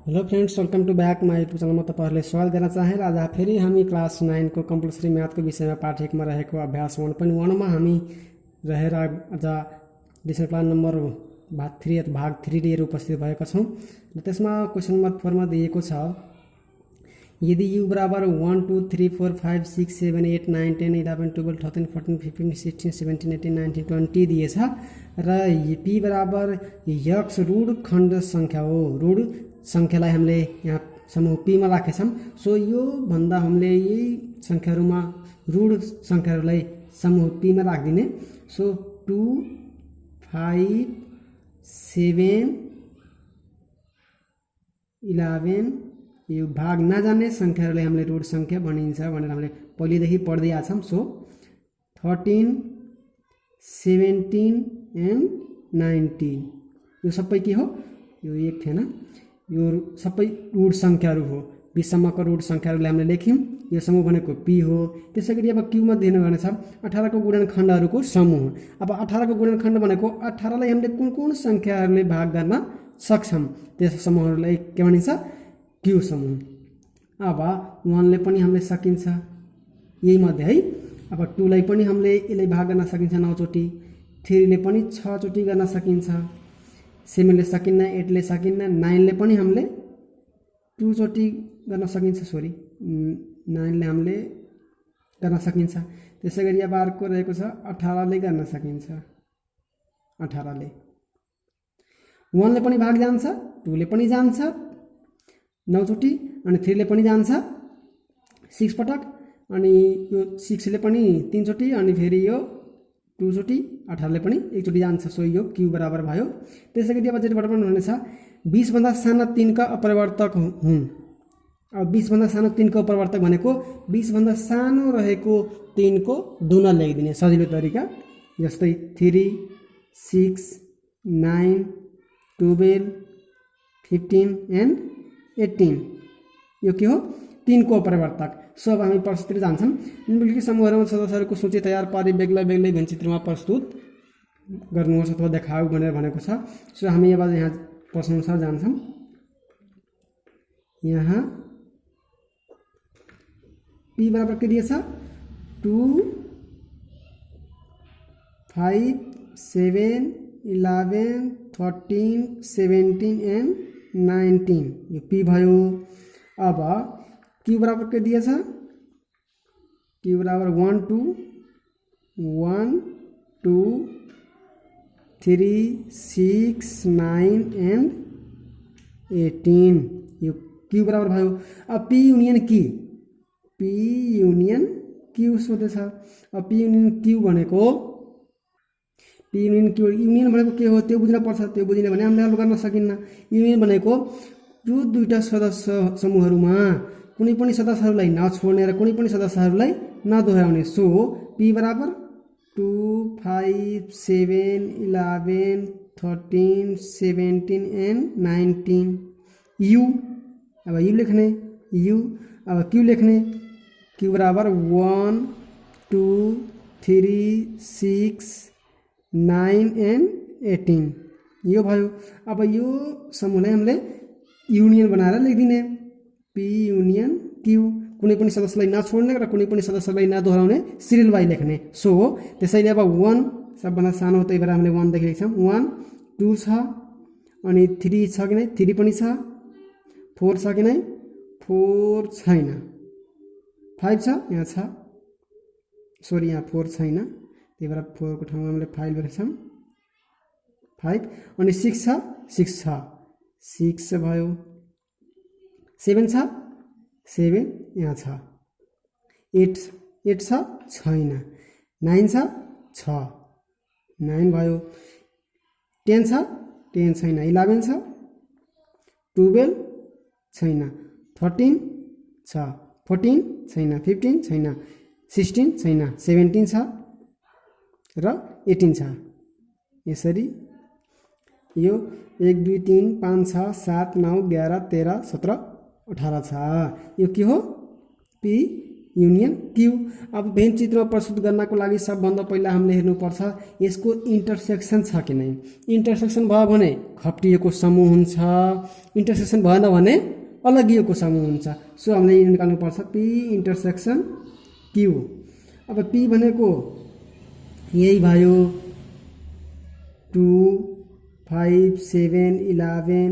Hello friends, welcome to back my YouTube channel में तपाईँहरूले स्वागत गर्न चाहे। आज फेरि हामी क्लास 9 को कम्पलसरी म्याथको विषयमा पाठ 1 मा रहेको अभ्यास 1.1 मा हामी रहेर आज डिस्कसन प्लान नम्बर भाग 3 लिएर उपस्थित भएका छौँ। र त्यसमा क्वेसन नम्बर 4 मा दिएको छ, यदि u बराबर 1 2 3 4 5 6 7 8 9 10 11 12 13 14 15 16 17 18 19 20 दिएछ र p बराबर x ऋण खण्ड संख्या हो। ऋण संख्यालाई हामीले यहाँ समूह p मा राखेछौँ। सो यो भन्दा हामीले यही संख्याहरुमा ऋण संख्याहरुलाई समूह p मा राख्दिने। सो 2 5 7 11 यो भाग नजाने संख्याहरुलाई हामीले ऋण संख्या भनिन्छ भनेर हामीले पहिलेदेखि पढ्दै आछौँ। सो 13 17 एन्ड 19 यो सबै के हो? यो एक थिएन, यो सबै ऋण संख्याहरु हो। 20 सम्मको ऋण संख्याहरुलाई हामीले लेख्यौं। यो समूह भनेको p हो। त्यसैगरी अब q मा दिनु भने छ 18 को गुणनखण्डहरुको समूह। अब 18 को गुणनखण्ड भनेको 18 लाई हामीले कुन संख्याहरुले भाग गर्न सक्छौं त्यस समूहहरुलाई के भनिन्छ? q समूह। अब 1 ले पनि हामीले सकिन्छ यही मध्ये है। अब 2 लाई पनि हामीले यसले भाग गर्न सकिन्छ 9 चोटी, 3 ले पनि 6 चोटी गर्न सकिन्छ, 7 ले सकिन्न, 8 ले सकिन्न, 9 ले पनि हामीले 2 चोटी गर्न सकिन्छ। 9 ले हामीले गर्न सकिन्छ। त्यसैगरी अब अर्को रहेको छ 18 ले गर्न सकिन्छ। 18 ले 1 ले पनि भाग जान्छ, 2 ले पनि जान्छ 9 चोटी, अनि 3 ले पनि जान्छ 6 पटक, अनि यो 6 ले पनि 3 चोटी, अनि फेरि यो 2 चोटी, 18 ले पनि 1 चोटी जान्छ। सो यो q बराबर भयो। त्यसैगरी अब जेबाट पनि हुनेछ 20 भन्दा सानो 3 का अपरिवर्तक हुन्। अब 20 भन्दा सानो 3 को अपरिवर्तक भनेको 20 भन्दा सानो रहेको 3 को दुना लेखिदिने सजिलो तरिका। जस्तै 3 6 9 12 15 एन्ड 18 यो के हो? 3 को अपरिवर्तक। सो अब हामी प्रस्तुतितिर जान्छौँ। निम्नलिखित समूहहरूमा सदस्यहरूको सूची तयार पारी बेग्लै बेग्लै व्यञ्चित्रमा प्रस्तुत गर्नुहोस् अथवा देखाऊ भनेर भनेको छ। सो हामी अब यहाँ प्रश्नअनुसार जान्छौँ। यहाँ p बराबर के दिएछ? 2 5 7 11 13 17 एन्ड 19 यो p भयो। अब q बराबर के दिएछ? q बराबर 1 2 1 2 3 6 9 एन्ड 18 यो q बराबर भयो। अब p युनियन q सोधेछ। अब p युनियन q भनेको युनियन भनेको के हो त्यो बुझ्न पर्छ। त्यो बुझिन भने हामीले हल गर्न सकिन्न। युनियन भनेको जो दुईटा सदस्य समूहहरुमा कुनै पनि सदस्यहरुलाई नछोड्ने र कुनै पनि सदस्यहरुलाई नदोहोर्याउने। सो p बराबर 2 5 7 11 13 17 एन्ड 19 u। अब u लेख्ने u। अब q लेख्ने q बराबर 1 2 3 6 9 एन्ड 18 यो भयो। अब यो समूहलाई हामीले युनियन बनाएर लेखिदिने p युनियन q। कुनै पनि सदस्यलाई नछोड्ने र कुनै पनि सदस्यलाई नदोहोर्याउने सिरियल वाइ लेख्ने। सो त्यसैले अब 1 सबभन्दा सानो हो, त्यही भएर हामीले 1 देखि लेख्छौँ। 1 2 छ, अनि 3 छ कि नै? 3 पनि छ। 4 छ कि नै? 4 छैन। 5 छ, यहाँ छ, सरी यहाँ 4 छैन, त्यही भएर 4 को ठाउँमा हामीले 5 लेख्छौँ। 5 अनि 6 छ, 6 छ, 6 भयो। 7 छ, 7 यहाँ छ। 8 छ, छैन। 9 छ, 9 भयो। 10 छ, 10 छैन। 11 छ, 12 छैन। 13 छ, 14 छैन। 15 छैन। 16 छैन। 17 छ र 18 छ। यसरी यो 1 2 3 5 6 7 9 11 13 17 18 छ। यो के हो? p union Q. अब भेन चित्रमा प्रस्तुत गर्नको लागि सबभन्दा पहिला हामीले हेर्नुपर्छ यसको इन्टरसेक्सन छ कि नै। इन्टरसेक्सन भयो भने खप्टिएको समूह हुन्छ, इन्टरसेक्सन भएन भने अलगिएको समूह हुन्छ। सो हामीले निकाल्नुपर्छ पी इन्टरसेक्सन क्यू। अब पी भनेको यही भयो 2 5 7 11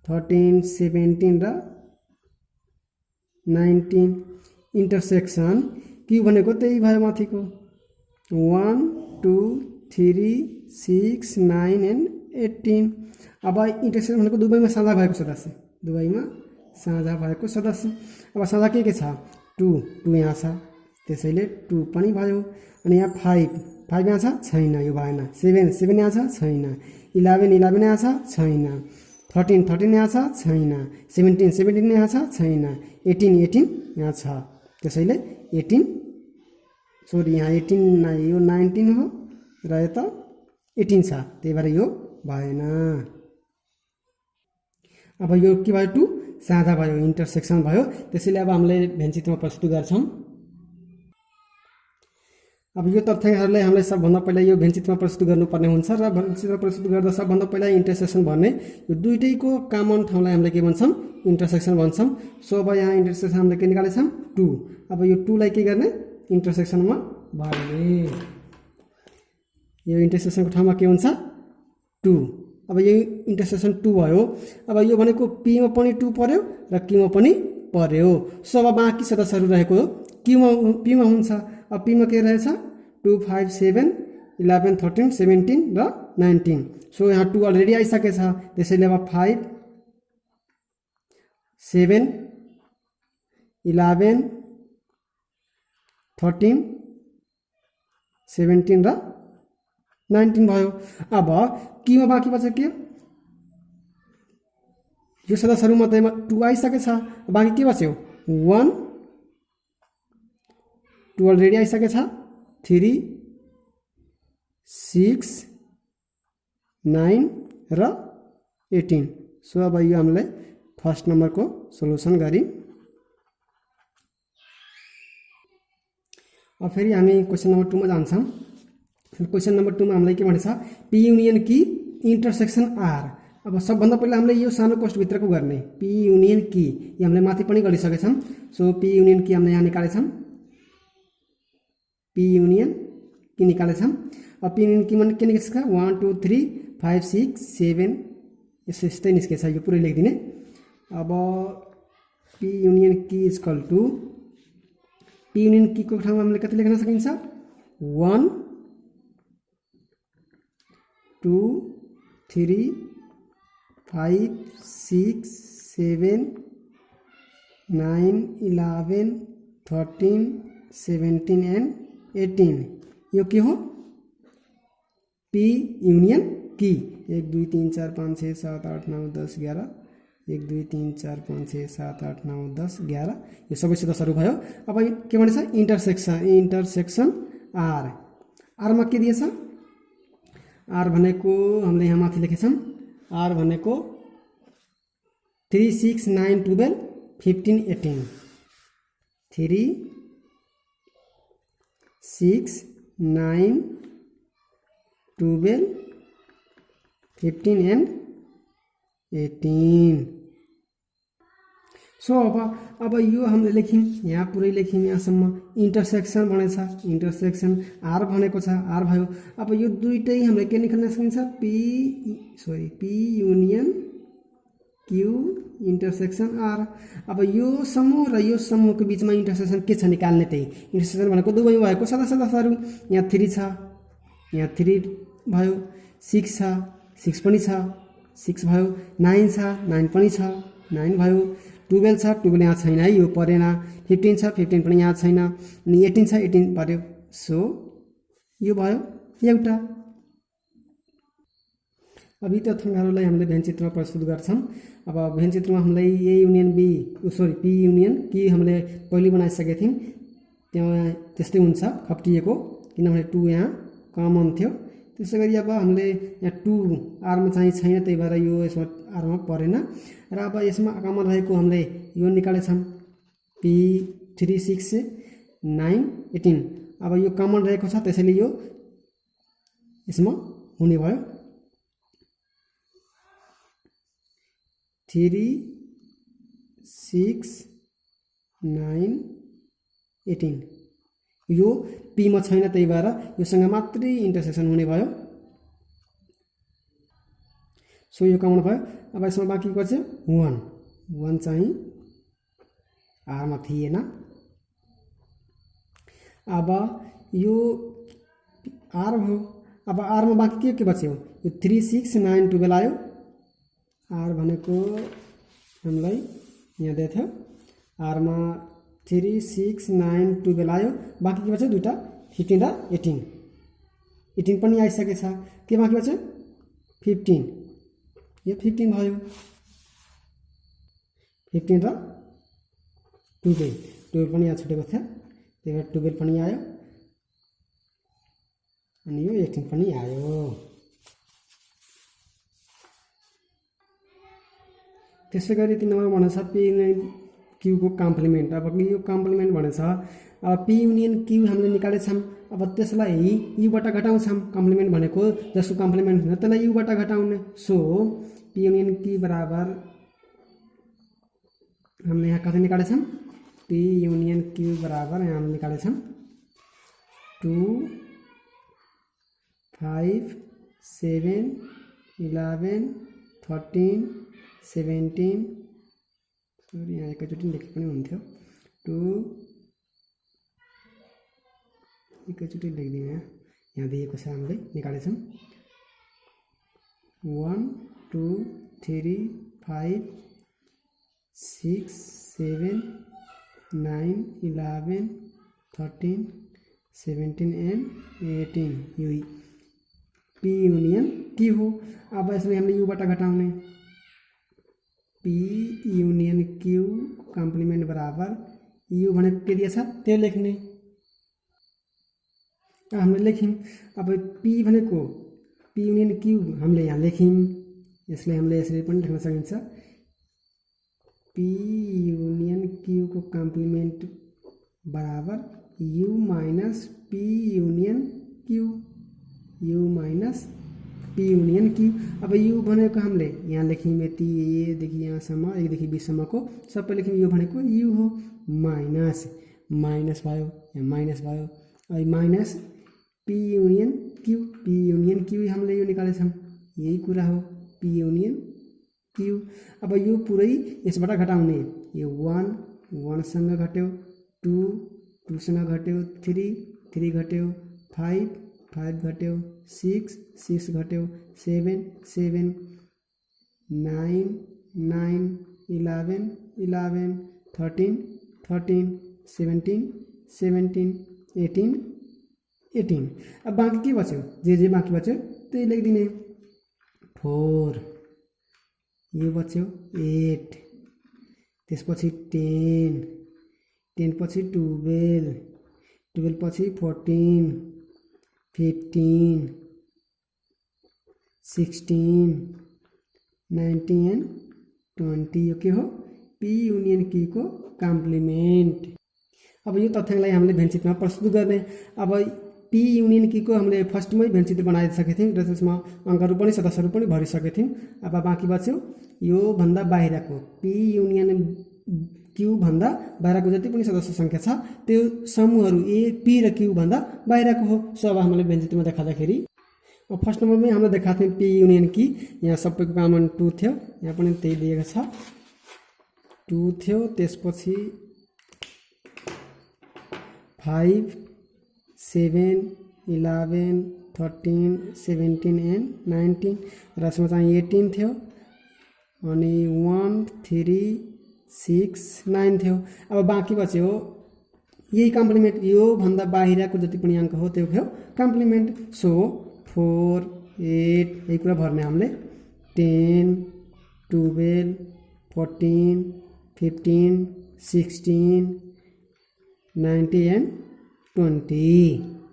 13 17 र 19। इन्टरसेक्सन क्यू भनेको त्यही भयो माथिको 1 2 3 6 9 एन्ड 18। अब इन्टरसेक्सन भनेको दुवैमा साझा भएको सदस्य, दुवैमा साझा भएको सदस्य। अब साझा के छ 2 यहाँ छ, त्यसैले 2 पनि भयो। अनि यहाँ 5 यहाँ छ छैन, यो भएन। 7 यहाँ छ छैन, 11 यहाँ छ छैन, 13 यहाँ छ छैन, 17 यहाँ छ छैन, 18 यहाँ छ, त्यसैले 18 सोरी यहाँ 18 यो 19 हो र यता 18 छ, त्यही भएर यो भएन। अब यो के भयो 2 साझा भयो, इन्टरसेक्सन भयो। त्यसैले अब हामीले भेन चित्रमा प्रस्तुत गर्छौँ। अब यो तथ्याङ्कहरूलाई हामीले सबभन्दा पहिला यो भेन चित्रमा प्रस्तुत गर्नुपर्ने हुन्छ र भेन चित्र प्रस्तुत गर्दा सबभन्दा पहिला इन्टरसेक्सन भन्ने यो दुईटैको कमन ठाउँलाई हामीले के भन्छौँ इन्टरसेक्सन भन्छौँ। सो अब यहाँ इन्टरसेक्सन हामीले के निकालेछौँ 2। अब यो 2 लाई के गर्ने इन्टरसेक्सनमा भर्ने, यो इन्टरसेक्सनको ठाउँमा के हुन्छ 2। अब यो इन्टरसेक्सन 2 भयो। अब यो भनेको पीमा पनि 2 पर्यो र क्यूमा पनि पर्यो। सो अब बाँकी सदस्यहरू रहेको पीमा हुन्छ। अब पीमा के रहेछ 2 5 7 11 13 17 र 19। सो यहाँ 2 अलरेडी आइसकेछ, त्यसैले अब 5 7 11 13 17 र 19 भयो। अब क्यूमा बाँकी बच्छ के यो सदस्यहरू मध्येमा 2 आइसकेछ, बाँकी के बच्यो 1 2 अलरेडी आइसकेछ, 3 6 9 र 18। सो अब यो हामीले फर्स्ट नम्बरको सोल्युसन गऱ्यौँ। अब फेरि हामी क्वेसन नम्बर 2 मा जान्छौँ। क्वेसन नम्बर 2 मा हामीलाई के भनेछ P union Q intersection R. अब सबभन्दा पहिला हामीले यो सानो कोष्ठभित्रको गर्ने पी युनियन की, यो हामीले माथि पनि गरिसकेछौँ। सो पी युनियन की हामीले यहाँ निकालेछौँ, पी युनियन की निकालेछौँ। अब पी युनियन की के निस्केछ 1 2 3 5 6 7 यस्तै निस्केछ, यो पुरै लेखिदिने। अब P union Q equal to P union Q को ठाउँमा हामीले कति लेख्न सकिन्छ 1 2 3 5 6 7 9 11 13 17 एन्ड 18। यो के हो पी युनियन की। 1 2 3 4 5 6 7 8 9 10 11 1 2 3 4 5 6 7 8 9 10 11 यो सबै सदस्यहरू भयो। अब के भनेछ इन्टरसेक्सन आर। आरमा के दिएछ आर भनेको हामीले यहाँ माथि लेखेछौँ। आर भनेको 3 6 9 12 15 18 3 6 9 12 15 एन्ड 18। सो अब यो हामीले लेख्यौँ, यहाँ पुरै लेख्यौँ यहाँसम्म। इन्टरसेक्सन भनेछ, इन्टरसेक्सन आर भनेको छ, आर भयो। अब यो दुइटै हामीले के निकाल्न सकिन्छ P union Q intersection R. अब यो समूह र यो समूहको बिचमा इन्टरसेक्सन के छ निकाल्ने, त्यही इन्टरसेक्सन भनेको दुवै भएको सदस्यहरू। यहाँ 3 छ, यहाँ 3 भयो, 6 छ 6 पनि छ 6 भयो, 9 छ 9 पनि छ 9 भयो, 12 छ 12 यहाँ छैन है, यो परेन। 15 छ 15 पनि यहाँ छैन, अनि 18 छ 18 पर्यो। सो यो भयो एउटा। अब यी तथ्याङ्कहरूलाई हामीले भेन चित्रमा प्रस्तुत गर्छौँ। अब भेन चित्रमा हामीलाई A union B P union Q हामीले पहिले बनाइसकेका थियौँ, त्यहाँ त्यस्तै हुन्छ खप्टिएको, किनभने 2 यहाँ कमन थियो। त्यसै गरी अब हामीले यहाँ 2 आरमा चाहिँ छैन, त्यही भएर यो यसमा आरमा परेन। र अब यसमा कमन रहेको हामीले यो निकालेछौँ पी 3 6 9 18। अब यो कमन रहेको छ त्यसैले यो यसमा हुने भयो 3 6 9 18। यो पी मा छैन त्यही भएर योसँग मात्रै इन्टरसेक्सन हुने भयो। सो यो कमन भयो। अब यसमा बाँकी को चाहिँ 1 चाहिँ आर मा थिएन। अब यो आर हो। अब आर मा बाँकी के बच्यो यो 3 6 9 12 आयो। आर भनेको हामीलाई यहाँ दिएको थियो आर मा 3 6 9 12 आयो। बाँकी के बच्यो दुईटा 15 र 18। 18 पनि आइसकेछ। के बाँकी बच्यो 15। यो 15 भयो। 15 र 12 पनि यहाँ छुटेको थियो त्यही भएर 12 पनि आयो अनि यो 18 पनि आयो। त्यसै गरी 3 नम्बरमा भनेछ पी युनियन क्यू को कम्प्लिमेन्ट। अब यो कम्प्लिमेन्ट भनेछ अब पी युनियन क्यू हामीले निकालेछौँ। अब त्यसलाई युबाट घटाउँछौँ। कम्प्लिमेन्ट भनेको जसको कम्प्लिमेन्ट हुन्छ त्यसलाई युबाट घटाउने। सो पी युनियन क्यू बराबर हामीले यहाँ कति निकालेछौँ पी युनियन क्यू बराबर यहाँ हामीले निकालेछौँ 2 5 7 11 13 17 सरी यहाँ एकैचोटि लेखे पनि हुन्थ्यो 2 एकैचोटि लेखिदिउँ यहाँ दिएको छ हामीले निकालेछौँ 1 2 3 5 6 7 9 11 13 17 एंड 18 यो पी युनियन क्यू हो। अब यसमें हमने यू बटा घटाउने पी युनियन क्यू कम्प्लिमेंट बराबर यू भने के दिया छ त्यो लेख्ने। हामीले लेख्यौं। अब पी भनेको पी युनियन क्यू हामीले यहाँ लेख्यौं। यसले हामीले यसरी पनि लेख्न सकिन्छ पी युनियन क्यू को कम्प्लिमेंट बराबर you minus P union Q U minus P union Q. अब यू भनेको हामीले यहाँ लेख्यौं यति एदेखि यहाँसम्म एकदेखि 20 सम्मको सबै लेख्यौं। यो भनेको यू हो माइनस माइनस भयो यहाँ माइनस भयो अब माइनस पी युनियन क्यू हामीले यो निकालेछौं। यही कुरा हो पी युनियन क्यू। अब यो पुरै यसबाट घटाउने यो 1 1 सँग घट्यो 2 2 सँग घट्यो 3 घट्यो 5 घट्यो 6 घट्यो 7 9 11 13 17 18। अब बाँकी के बच्यो जे बाँकी बच्यो त्यही लेखिदिने 4 यो बच्यो 8 त्यसपछि 10 पछि 12 पछि 14 15 16 19 एंड 20 यो के हो पी युनियन क्यू को कम्प्लिमेंट। अब यो तथ्याङ्कलाई हामीले भेन्चित्रमा प्रस्तुत गर्ने। अब पी युनियन क्यू को हामीले फर्स्टमै भेन्चित्र बनाइसकेका थियौं र त्यसमा अङ्कहरू पनि सदस्यहरू पनि भरिसकेका थियौं। अब बाँकी बच्यो यो भन्दा बाहिरको पी युनियन क्यू भन्दा बाहिरको जति पनि सदस्य संख्या छ त्यो समूहहरू ए पी र क्यू भन्दा बाहिरको हो। सो अब हामीले भेन्चित्रमा देखाउँदाखेरि फर्स्ट नम्बरमै हामीले देखाएको थियौं पी युनियन क्यू यहाँ सबैको कमन 2 थियो यहाँ पनि त्यही दिएको छ 2 थियो त्यसपछि 5 7 11 13 17 एंड 19 र यसमा चाहिँ 18 थियो अनि 1 3 6 9 थियो। अब बाँकी बच्यो यही कम्प्लिमेन्ट यो भन्दा बाहिरको जति पनि अंक हो त्यो भयो कम्प्लिमेन्ट। सो 4 8 यही कुरा भर्ने हामीले 10 12 14 15 16 19 एंड 20।